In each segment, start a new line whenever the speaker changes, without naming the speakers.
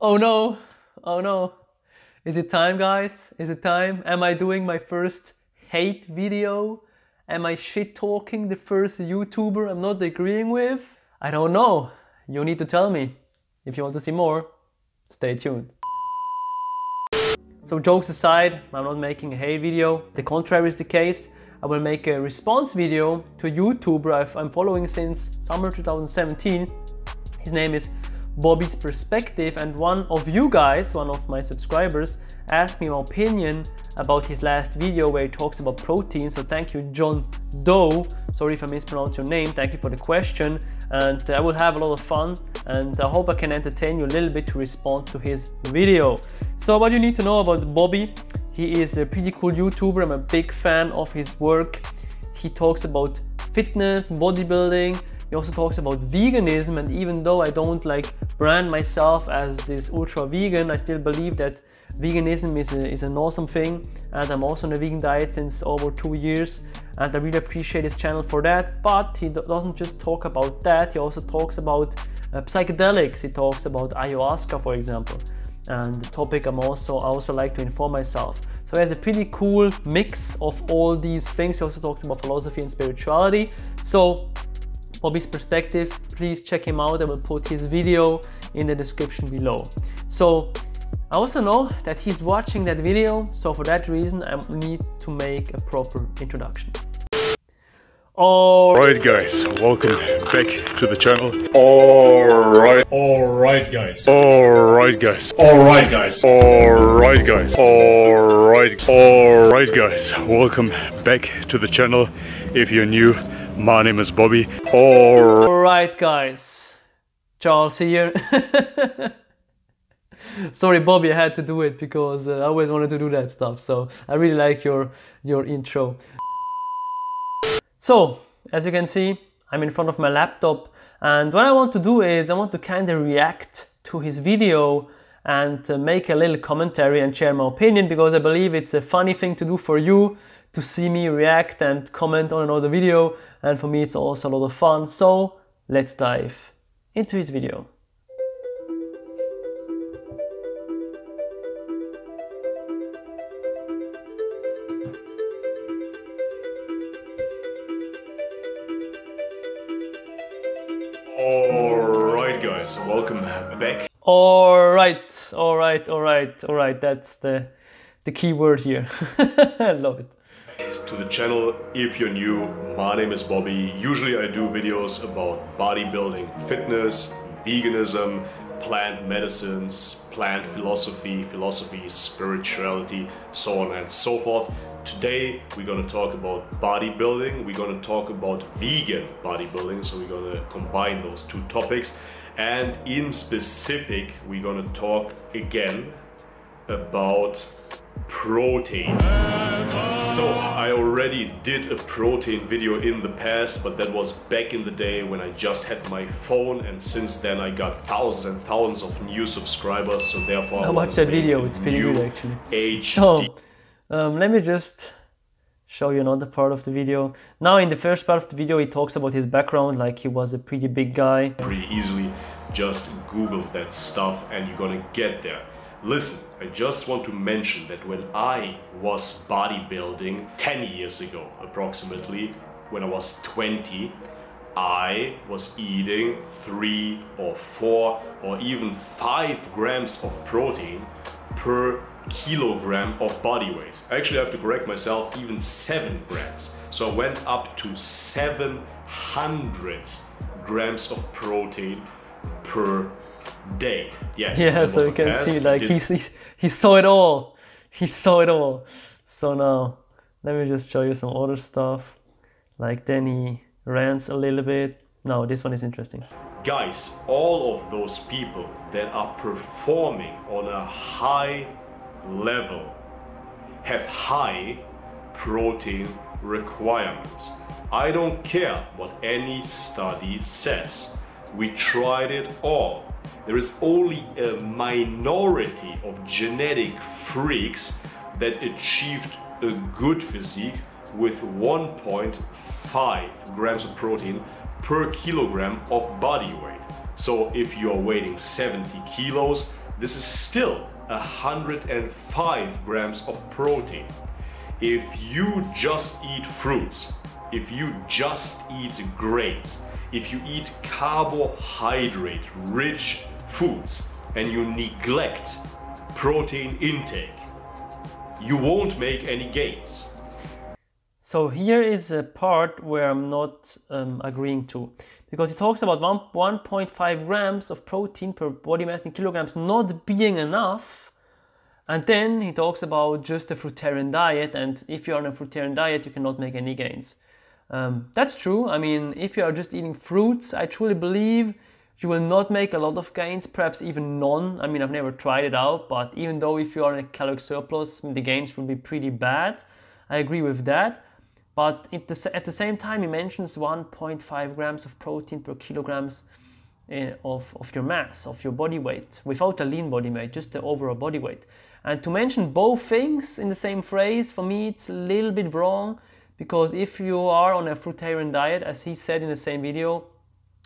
Oh no, oh no. Is it time, guys? Is it time? Am I doing my first hate video? Am I shit talking the first YouTuber I'm not agreeing with? I don't know. You need to tell me. If you want to see more, stay tuned. So jokes aside, I'm not making a hate video. The contrary is the case. I will make a response video to a YouTuber I'm following since summer 2017. His name is Bobby's Perspective, and one of you guys, one of my subscribers, asked me my opinion about his last video where he talks about protein. So thank you, John Doe. Sorry if I mispronounced your name. Thank you for the question, and I will have a lot of fun, and I hope I can entertain you a little bit to respond to his video. So what you need to know about Bobby: he is a pretty cool YouTuber. I'm a big fan of his work. He talks about fitness, bodybuilding. He also talks about veganism, and even though I don't like brand myself as this ultra vegan, I still believe that veganism is an awesome thing, and I'm also on a vegan diet since over 2 years, and I really appreciate his channel for that. But he doesn't just talk about that, he also talks about psychedelics. He talks about ayahuasca, for example, and the topic I also like to inform myself. So he has a pretty cool mix of all these things. He also talks about philosophy and spirituality. So Bobby's Perspective, please check him out. I will put his video in the description below. So I also know that he's watching that video, so for that reason I need to make a proper introduction.
Alright guys, welcome back to the channel. Alright guys. Alright guys. Alright guys. Alright guys. Alright guys, welcome back to the channel. If you're new, my name is Bobby.
Alright guys, Charles here. Sorry Bobby, I had to do it because I always wanted to do that stuff, so I really like your intro. So, as you can see, I'm in front of my laptop, and what I want to do is I want to kind of react to his video and make a little commentary and share my opinion, because I believe it's a funny thing to do for you to see me react and comment on another video, and for me it's also a lot of fun. So let's dive into his video.
Alright guys, welcome back.
Alright, that's the key word here. I love it.
To the channel. If you're new, my name is Bobby. Usually I do videos about bodybuilding, fitness, veganism, plant medicines, plant philosophy, spirituality, so on and so forth. Today we're going to talk about bodybuilding. We're going to talk about vegan bodybuilding, so we're going to combine those two topics, and in specific we're going to talk again about protein. So I already did a protein video in the past, but that was back in the day when I just had my phone, and since then I got thousands and thousands of new subscribers, so therefore
I watched that video. It's pretty good actually.
HD.
So let me just show you another part of the video. Now in the first part of the video he talks about his background, like he was a pretty big guy.
Pretty easily, just Google that stuff and you're gonna get there. Listen, I just want to mention that when I was bodybuilding 10 years ago approximately, when I was 20, I was eating 3 or 4 or even 5 grams of protein per kilogram of body weight. Actually I have to correct myself, even 7 grams. So I went up to 700 grams of protein per day. Yes.
Yeah, so you can see like he saw it all. He saw it all. So now let me just show you some other stuff. Like then he rants a little bit. No, this one is interesting.
Guys, all of those people that are performing on a high level have high protein requirements. I don't care what any study says. We tried it all. There is only a minority of genetic freaks that achieved a good physique with 1.5 grams of protein per kilogram of body weight. So if you are weighing 70 kilos, this is still 105 grams of protein. If you just eat fruits, if you just eat grapes, if you eat carbohydrate-rich foods and you neglect protein intake, you won't make any gains.
So here is a part where I'm not agreeing to, because he talks about 1.5 grams of protein per body mass in kilograms not being enough, and then he talks about just a fruitarian diet, and if you're on a fruitarian diet you cannot make any gains. That's true. I mean, if you are just eating fruits, I truly believe you will not make a lot of gains, perhaps even none. I mean, I've never tried it out, but even though if you are in a caloric surplus, the gains will be pretty bad. I agree with that. But at the same time, he mentions 1.5 grams of protein per kilograms of your mass, of your body weight, without a lean body weight, just the overall body weight. And to mention both things in the same phrase, for me, it's a little bit wrong, because if you are on a fruitarian diet, as he said in the same video,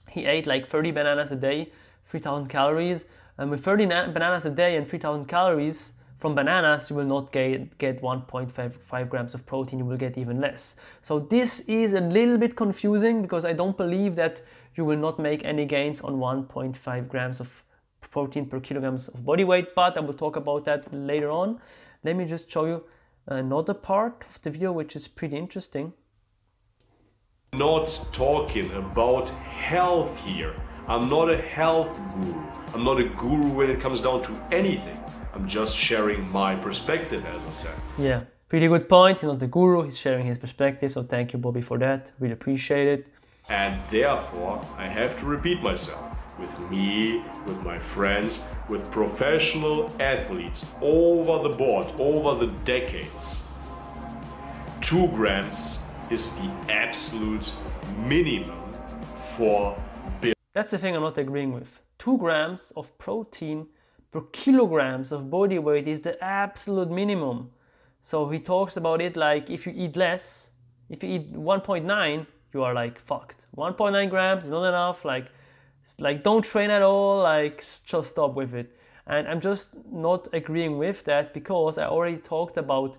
he ate like 30 bananas a day, 3,000 calories. And with 30 bananas a day and 3,000 calories, from bananas you will not get 1.5 grams of protein, you will get even less. So this is a little bit confusing, because I don't believe that you will not make any gains on 1.5 grams of protein per kilograms of body weight, but I will talk about that later on. Let me just show you another part of the video which is pretty interesting.
Not talking about health here. I'm not a health guru. I'm not a guru when it comes down to anything. I'm just sharing my perspective, as I said.
Yeah, pretty good point. He's not the guru, he's sharing his perspective, so thank you, Bobby, for that. Really appreciate it.
And therefore, I have to repeat myself. With me, with my friends, with professional athletes over the board, over the decades, 2 grams is the absolute minimum for building.
That's the thing I'm not agreeing with. 2 grams of protein per kilograms of body weight is the absolute minimum. So he talks about it like if you eat less, if you eat 1.9, you are like fucked. 1.9 grams is not enough, like don't train at all, like just stop with it. And I'm just not agreeing with that, because I already talked about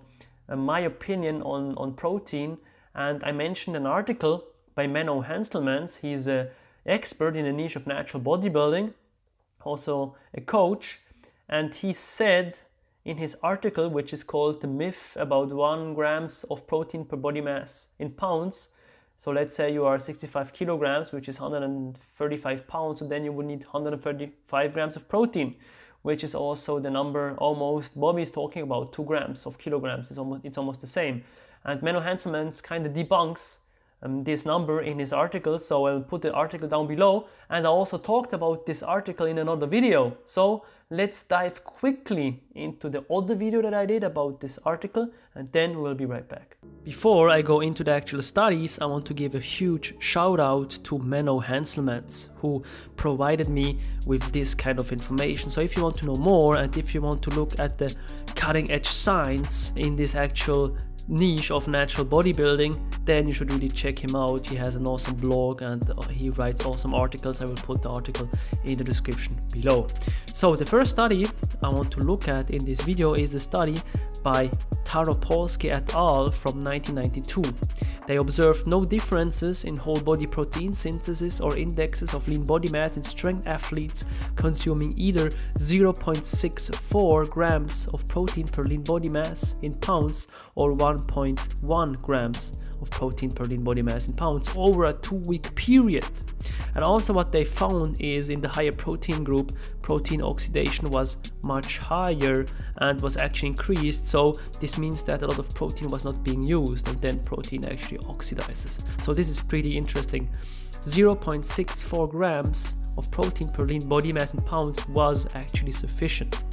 my opinion on protein, and I mentioned an article by Menno Henselman. He's an expert in the niche of natural bodybuilding, also a coach, and he said in his article, which is called The Myth About 1 grams of protein per body mass in pounds. So let's say you are 65 kilograms, which is 135 pounds, so then you would need 135 grams of protein, which is also the number almost Bobby is talking about, 2 grams of kilograms. It's almost the same. And Menno Henselman kind of debunks this number in his article, so I'll put the article down below, and I also talked about this article in another video. So let's dive quickly into the other video that I did about this article, and then we'll be right back. Before I go into the actual studies, I want to give a huge shout out to Menno Henselman, who provided me with this kind of information. So if you want to know more, and if you want to look at the cutting edge science in this actual niche of natural bodybuilding, then you should really check him out. He has an awesome blog and he writes awesome articles. I will put the article in the description below. So the first study I want to look at in this video is a study by Taropolsky et al. From 1992. They observed no differences in whole body protein synthesis or indexes of lean body mass in strength athletes consuming either 0.64 grams of protein per lean body mass in pounds or 1.1 grams of protein per lean body mass in pounds over a 2-week period. And also what they found is in the higher protein group, protein oxidation was much higher and was actually increased. So this means that a lot of protein was not being used, and then protein actually oxidizes. So this is pretty interesting. 0.64 grams of protein per lean body mass in pounds was actually sufficient.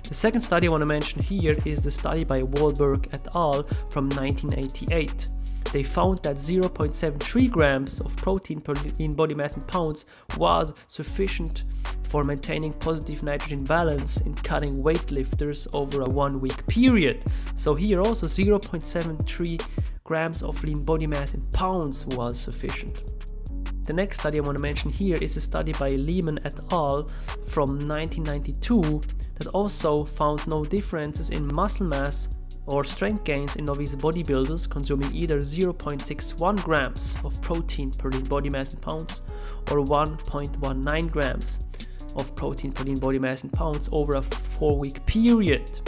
The second study I want to mention here is the study by Wahlberg et al. From 1988. They found that 0.73 grams of protein per lean body mass in pounds was sufficient for maintaining positive nitrogen balance in cutting weightlifters over a 1-week period. So here also 0.73 grams of lean body mass in pounds was sufficient. The next study I want to mention here is a study by Lehman et al. From 1992 that also found no differences in muscle mass or strength gains in novice bodybuilders consuming either 0.61 grams of protein per lean body mass in pounds or 1.19 grams of protein per lean body mass in pounds over a 4-week period.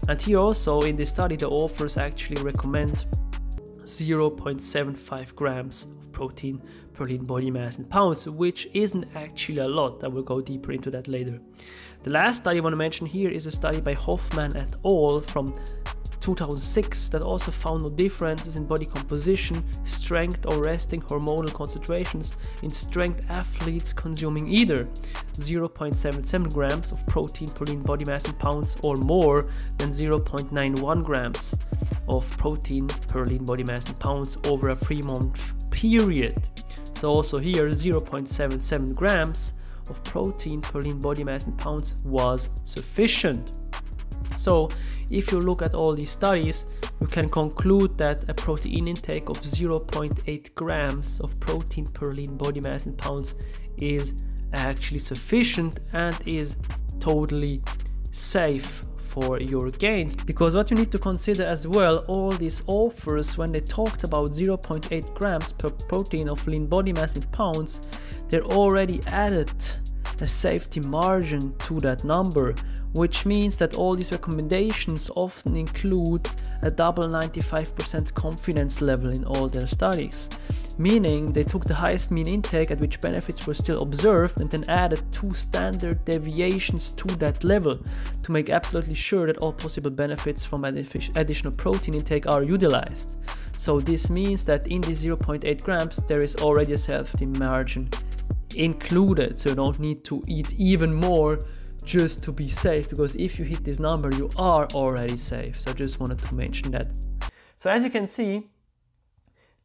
And here also in this study the authors actually recommend 0.75 grams of protein per lean body mass in pounds, which isn't actually a lot. I will go deeper into that later. The last study I want to mention here is a study by Hoffman et al. From 2006 that also found no differences in body composition, strength or resting hormonal concentrations in strength athletes consuming either 0.77 grams of protein per lean body mass in pounds or more than 0.91 grams of protein per lean body mass in pounds over a 3-month period. So also here 0.77 grams of protein per lean body mass in pounds was sufficient. So if you look at all these studies, you can conclude that a protein intake of 0.8 grams of protein per lean body mass in pounds is actually sufficient and is totally safe for your gains. Because what you need to consider as well, all these authors, when they talked about 0.8 grams per protein of lean body mass in pounds, they already added a safety margin to that number, which means that all these recommendations often include a double 95% confidence level in all their studies, meaning they took the highest mean intake at which benefits were still observed and then added 2 standard deviations to that level to make absolutely sure that all possible benefits from additional protein intake are utilized. So this means that in the 0.8 grams there is already a safety margin included, so you don't need to eat even more just to be safe, because if you hit this number you are already safe. So I just wanted to mention that. So as you can see,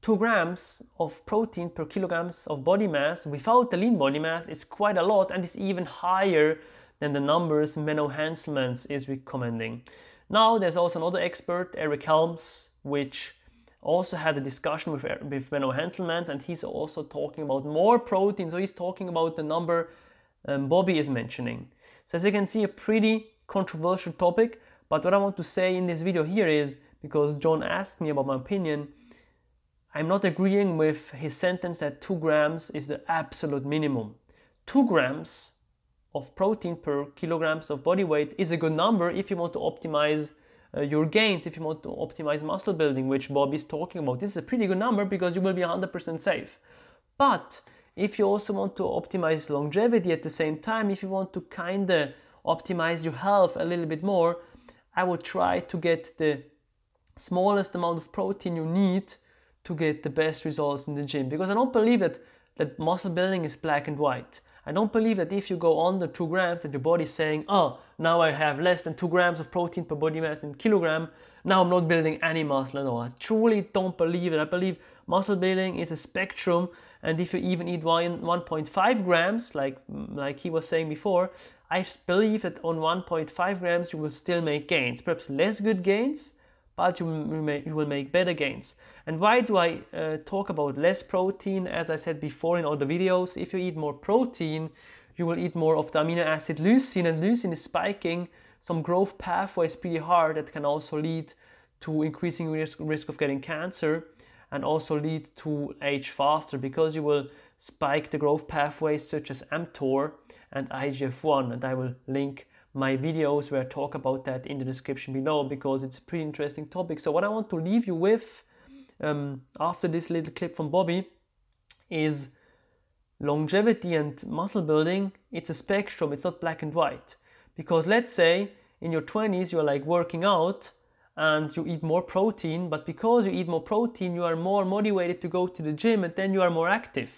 2 grams of protein per kilograms of body mass without the lean body mass is quite a lot, and is even higher than the numbers Menno Henselman is recommending. Now there's also another expert, Eric Helms, which also had a discussion with Menno Henselman, and he's also talking about more protein. So he's talking about the number Bobby is mentioning. So as you can see, a pretty controversial topic, but what I want to say in this video here is, because John asked me about my opinion, I'm not agreeing with his sentence that 2 grams is the absolute minimum. 2 grams of protein per kilograms of body weight is a good number if you want to optimize your gains, if you want to optimize muscle building, which Bob is talking about. This is a pretty good number because you will be 100% safe. But if you also want to optimize longevity at the same time, if you want to kind of optimize your health a little bit more, I would try to get the smallest amount of protein you need to get the best results in the gym. Because I don't believe that muscle building is black and white. I don't believe that if you go under 2 grams that your body is saying, oh, now I have less than 2 grams of protein per body mass in kilogram, now I'm not building any muscle at all. I truly don't believe it. I believe muscle building is a spectrum, and if you even eat 1.5 grams, like he was saying before, I believe that on 1.5 grams you will still make gains. Perhaps less good gains, but you will make better gains. And why do I talk about less protein? As I said before in all the videos, if you eat more protein, you will eat more of the amino acid leucine, and leucine is spiking some growth pathways pretty hard that can also lead to increasing risk of getting cancer, and also lead to age faster, because you will spike the growth pathways such as mtor and IGF-1, and I will link my videos where I talk about that in the description below, because it's a pretty interesting topic. So what I want to leave you with after this little clip from Bobby is longevity and muscle building. It's a spectrum, it's not black and white. Because let's say in your 20s you're like working out and you eat more protein, but because you eat more protein you are more motivated to go to the gym, and then you are more active.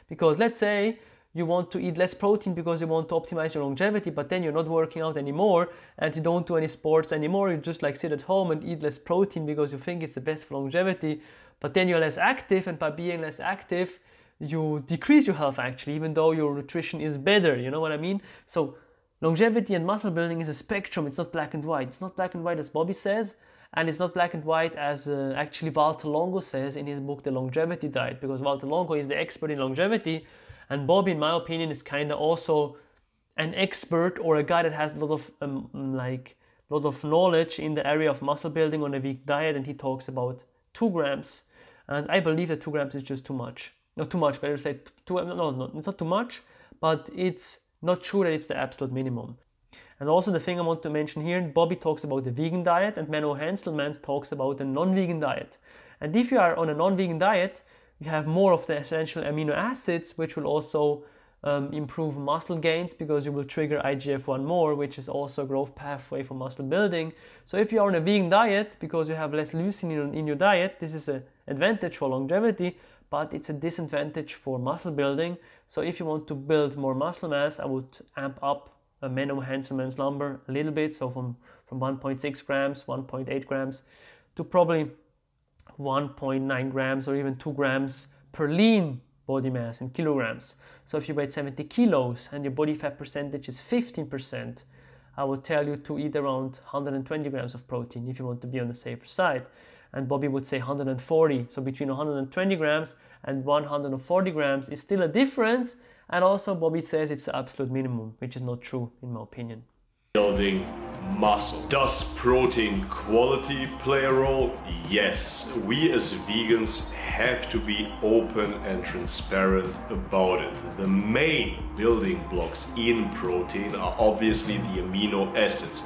Because let's say you want to eat less protein because you want to optimize your longevity, but then you're not working out anymore and you don't do any sports anymore, you just like sit at home and eat less protein because you think it's the best for longevity, but then you're less active, and by being less active you decrease your health actually, even though your nutrition is better, you know what I mean? So longevity and muscle building is a spectrum, it's not black and white. It's not black and white as Bobby says, And it's not black and white as actually Walter Longo says in his book The Longevity Diet, because Walter Longo is the expert in longevity, and Bobby, in my opinion, is kind of also an expert or a guy that has a lot of knowledge in the area of muscle building on a weak diet, and he talks about 2 grams, and I believe that 2 grams is just too much. Not too much, better say no, it's not too much, but it's not true that it's the absolute minimum. And also the thing I want to mention here, Bobby talks about the vegan diet and Menno Henselman talks about the non-vegan diet. And if you are on a non-vegan diet, you have more of the essential amino acids, which will also improve muscle gains because you will trigger IGF-1 more, which is also a growth pathway for muscle building. So if you are on a vegan diet, because you have less leucine in your diet, this is an advantage for longevity, but it's a disadvantage for muscle building. So if you want to build more muscle mass, I would amp up Menno Henselman's number a little bit, so from 1.6 grams, 1.8 grams to probably 1.9 grams or even 2 grams per lean body mass in kilograms. So if you weigh 70 kilos and your body fat percentage is 15%, I would tell you to eat around 120 grams of protein if you want to be on the safer side. And Bobby would say 140, so between 120 grams and 140 grams is still a difference. And also Bobby says it's the absolute minimum, which is not true in my opinion.
Building muscle. Does protein quality play a role? Yes. We as vegans have to be open and transparent about it. The main building blocks in protein are obviously the amino acids.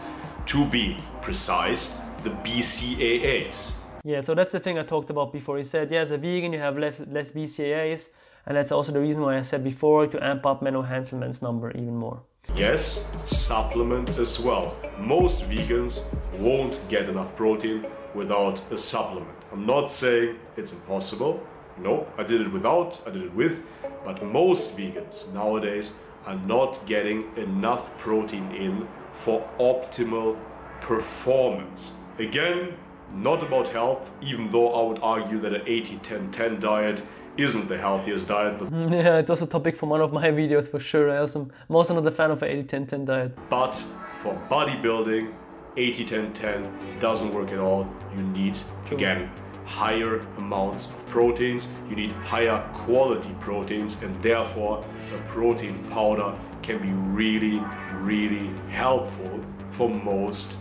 To be precise, the BCAAs.
Yeah, so that's the thing I talked about before. He said, yeah, as a vegan you have less BCAAs, and that's also the reason why I said before to amp up Menno Henselman's number even more.
Yes, supplement as well. Most vegans won't get enough protein without a supplement. I'm not saying it's impossible. No, I did it without, I did it with, but most vegans nowadays are not getting enough protein in for optimal performance. Again, not about health, even though I would argue that an 80-10-10 diet isn't the healthiest diet. But
yeah, it's also a topic for one of my videos for sure. I'm also not a fan of an 80-10-10 diet.
But for bodybuilding, 80-10-10 doesn't work at all. You need, again, higher amounts of proteins. You need higher quality proteins, and therefore a protein powder can be really, really helpful for most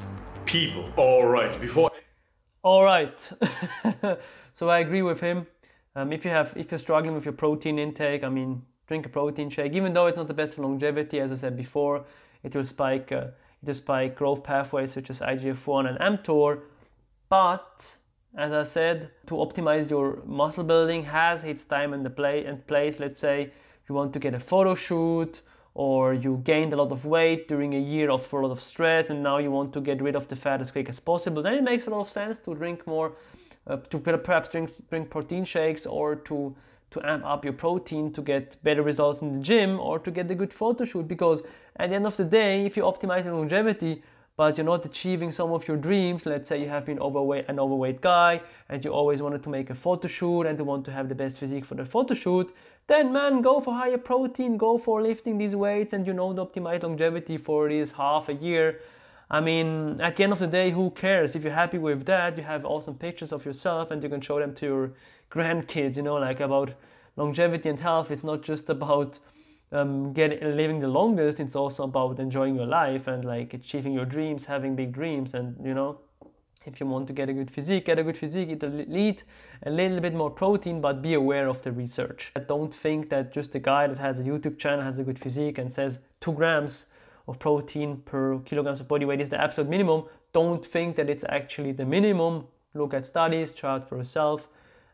people. Alright,
so I agree with him. If you're struggling with your protein intake, I mean, drink a protein shake. Even though it's not the best for longevity, as I said before, it will spike growth pathways such as IGF-1 and mtor. But as I said, to optimize your muscle building has its time and place. Let's say you want to get a photo shoot, or you gained a lot of weight during a year of a lot of stress, and now you want to get rid of the fat as quick as possible. Then it makes a lot of sense to drink more. To perhaps drink protein shakes, or to amp up your protein to get better results in the gym, or to get a good photo shoot. Because at the end of the day, if you optimize your longevity but you're not achieving some of your dreams, let's say you have been an overweight guy and you always wanted to make a photo shoot and you want to have the best physique for the photo shoot, then man, go for higher protein, go for lifting these weights, and the optimized longevity for this half a year. I mean, at the end of the day, who cares? If you're happy with that, you have awesome pictures of yourself and you can show them to your grandkids, like about longevity and health. It's not just about living the longest, it's also about enjoying your life and like achieving your dreams, having big dreams. And if you want to get a good physique, eat a little bit more protein, but be aware of the research. Don't think that just a guy that has a YouTube channel has a good physique and says 2 grams of protein per kilograms of body weight is the absolute minimum. Don't think that it's actually the minimum. Look at studies, try it for yourself,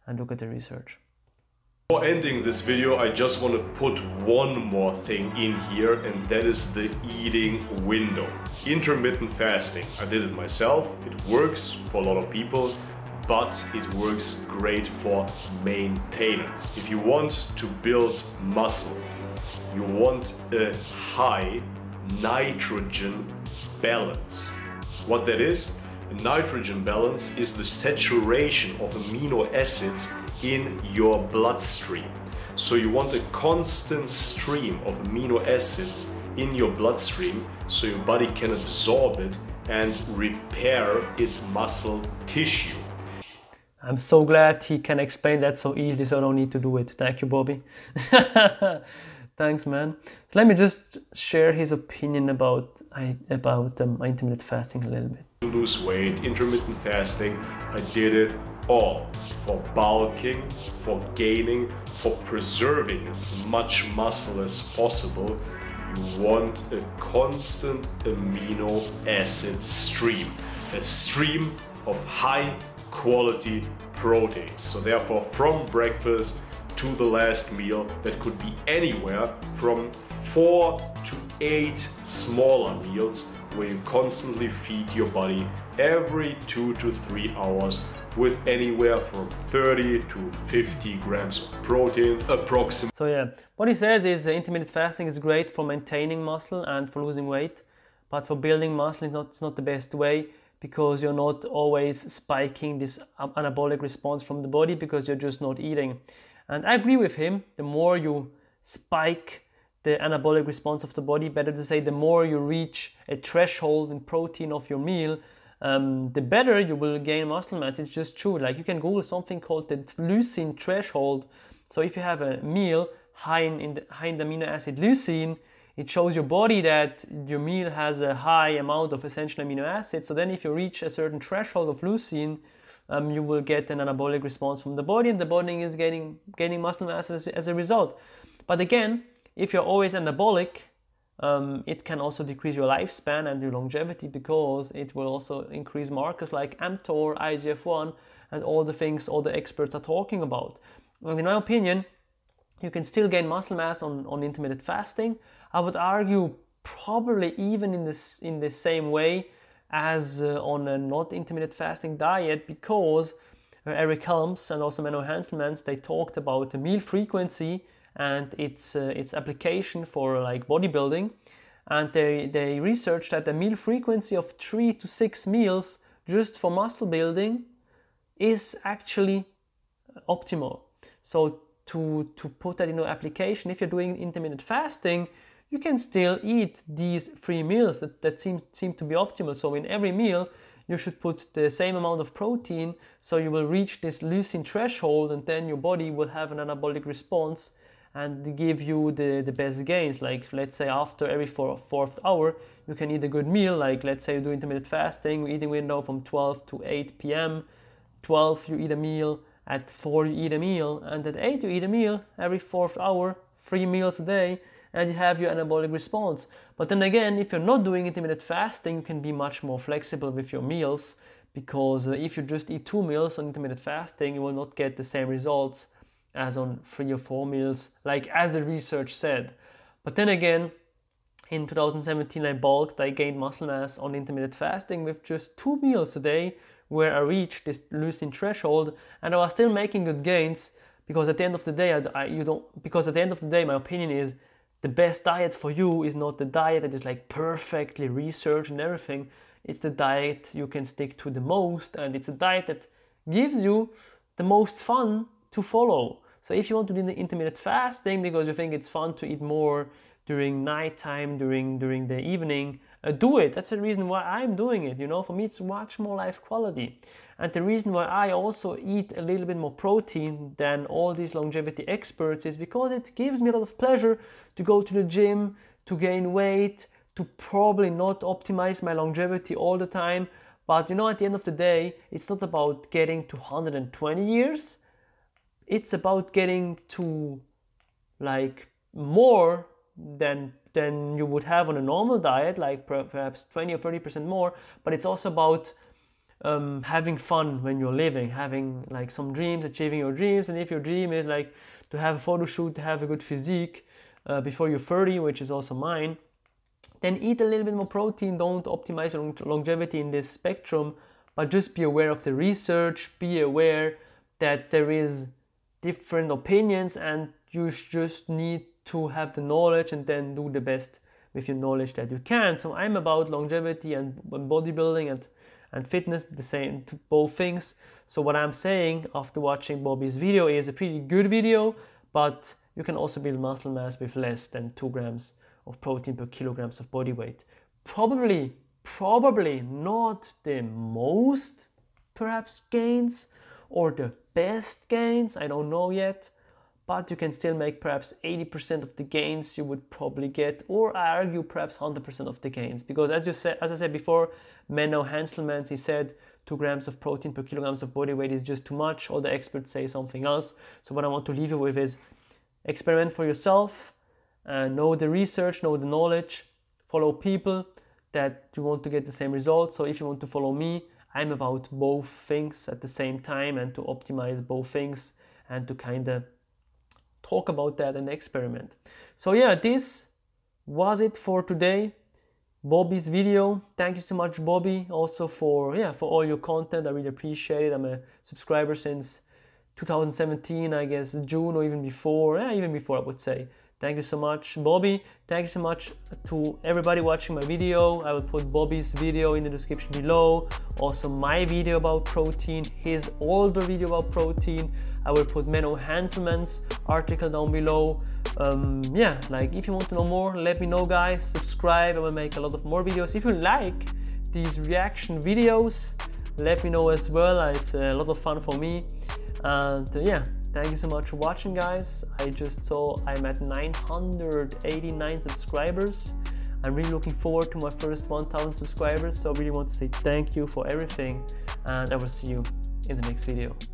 and look at the research.
For ending this video, I just want to put one more thing in here, and that is the eating window. Intermittent fasting. I did it myself. It works for a lot of people, but it works great for maintenance. If you want to build muscle, you want a high nitrogen balance. What that is? A nitrogen balance is the saturation of amino acids in your bloodstream. So you want a constant stream of amino acids in your bloodstream so your body can absorb it and repair its muscle tissue.
I'm so glad he can explain that so easily, so I don't need to do it. Thank you, Bobby. Thanks, man. So let me just share his opinion about intermittent fasting a little bit.
To lose weight, intermittent fasting, I did it all. For bulking, for gaining, for preserving as much muscle as possible. You want a constant amino acid stream. A stream of high quality proteins. So therefore, from breakfast to the last meal, that could be anywhere from 4 to 8 smaller meals where you constantly feed your body every 2 to 3 hours with anywhere from 30 to 50 grams of protein approximately.
So yeah, what he says is intermittent fasting is great for maintaining muscle and for losing weight, but for building muscle it's not the best way, because you're not always spiking this anabolic response from the body because you're just not eating. And I agree with him. The more you spike the anabolic response of the body, better to say, the more you reach a threshold in protein of your meal, the better you will gain muscle mass. It's just true. Like, you can Google something called the leucine threshold. So if you have a meal high in the amino acid leucine, it shows your body that your meal has a high amount of essential amino acids. So then if you reach a certain threshold of leucine, you will get an anabolic response from the body, and the body is gaining muscle mass as a result. But again, if you're always anabolic, it can also decrease your lifespan and your longevity, because it will also increase markers like mtor, IGF-1, and all the things all the experts are talking about. And in my opinion, you can still gain muscle mass on intermittent fasting. I would argue probably even in the same way as on a not intermittent fasting diet, because Eric Helms and also Menno Henselman, they talked about the meal frequency and its application for like bodybuilding, and they researched that the meal frequency of 3 to 6 meals just for muscle building is actually optimal. So to put that into application, if you're doing intermittent fasting, you can still eat these 3 meals that seem to be optimal. So in every meal, you should put the same amount of protein, so you will reach this leucine threshold, and then your body will have an anabolic response and give you the best gains. Like, let's say after every fourth hour, you can eat a good meal. Like, let's say you do intermittent fasting, eating window from 12 to 8 p.m. 12 you eat a meal, at 4 you eat a meal, and at 8 you eat a meal every fourth hour, 3 meals a day, and you have your anabolic response. But then again, if you're not doing intermittent fasting, you can be much more flexible with your meals, because if you just eat 2 meals on intermittent fasting, you will not get the same results as on 3 or 4 meals, like as the research said. But then again, in 2017 I bulked, I gained muscle mass on intermittent fasting with just 2 meals a day, where I reached this leucine threshold, and I was still making good gains, because at the end of the day, my opinion is, the best diet for you is not the diet that is like perfectly researched and everything. It's the diet you can stick to the most, and it's a diet that gives you the most fun to follow. So if you want to do the intermittent fasting because you think it's fun to eat more during nighttime, during the evening, do it. That's the reason why I'm doing it. You know, for me it's much more life quality. And the reason why I also eat a little bit more protein than all these longevity experts is because it gives me a lot of pleasure to go to the gym, to gain weight, to probably not optimize my longevity all the time. But you know, at the end of the day, it's not about getting to 120 years. It's about getting to like more than you would have on a normal diet, like perhaps 20 or 30% more. But it's also about having fun when you're living, having like some dreams, achieving your dreams. And if your dream is like to have a photo shoot, to have a good physique before you're 30, which is also mine, then eat a little bit more protein. Don't optimize your longevity in this spectrum, but just be aware of the research, be aware that there is different opinions, and you just need to have the knowledge and then do the best with your knowledge that you can. So I'm about longevity and bodybuilding and fitness, the same, both things. So what I'm saying after watching Bobby's video is a pretty good video, but you can also build muscle mass with less than 2 grams of protein per kilograms of body weight. Probably probably not the most perhaps gains or the best gains, I don't know yet, but you can still make perhaps 80% of the gains you would probably get, or I argue perhaps 100% of the gains, because as I said before, Menno, Henselman, he said 2 grams of protein per kilograms of body weight is just too much. All the experts say something else. So what I want to leave you with is experiment for yourself, know the research, know the knowledge, follow people that you want to get the same results. So if you want to follow me, I'm about both things at the same time and to optimize both things and to kind of talk about that and experiment. So yeah, this was it for today. Bobby's video. Thank you so much, Bobby, also for all your content. I really appreciate it. I'm a subscriber since 2017, I guess June or even before. Even before, I would say. Thank you so much, Bobby. Thank you so much to everybody watching my video. I will put Bobby's video in the description below. Also my video about protein, his older video about protein. I will put Menno Henselman's article down below. Like if you want to know more, let me know, guys. Subscribe. I will make a lot of more videos. If you like these reaction videos, let me know as well. It's a lot of fun for me. And thank you so much for watching, guys. I just saw I'm at 989 subscribers. I'm really looking forward to my first 1000 subscribers. So I really want to say thank you for everything, and I will see you in the next video.